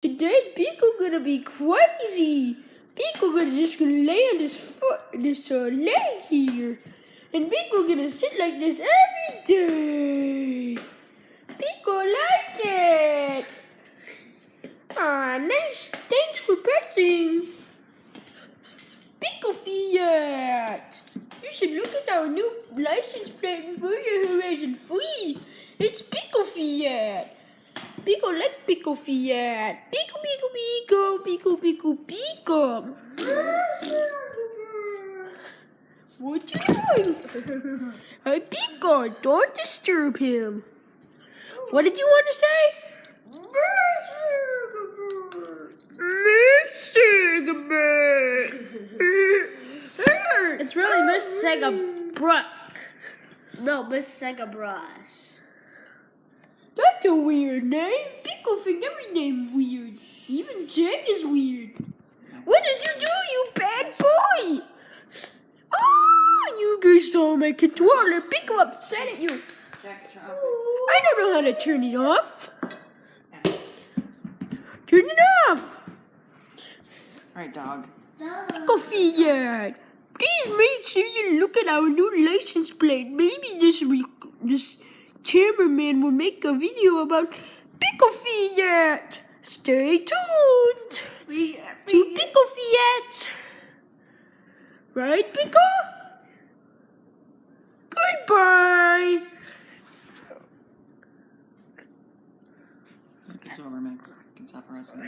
Today, Pico gonna be crazy. Pico gonna lay on this leg here, and Pico gonna sit like this every day. Pico like it. Ah, nice. Thanks for petting. Pico Fiat. You should look at our new license plate in Forza Horizon 3. It's Pico Fiat. Pico like Pico Fiat. Pico, Pico, Pico, Pico, Pico, Pico. What you doing? Hey, Pico, don't disturb him. What did you want to say? Miss Segabird. It's really Miss Segabruck. No, Miss Segabras. That's a weird name. People think every name's weird. Even Jack is weird. What did you do, you bad boy? Oh, you guys saw my controller. Pico upset at you. I don't know how to turn it off. Turn it off. Alright, dog. Pico Fiat. Please make sure you look at our new license plate. Maybe this cameraman will make a video about Pico Fiat. Stay tuned to Pico Fiat. Right, Pico? Goodbye. It's over, Max. Can stop harassing me.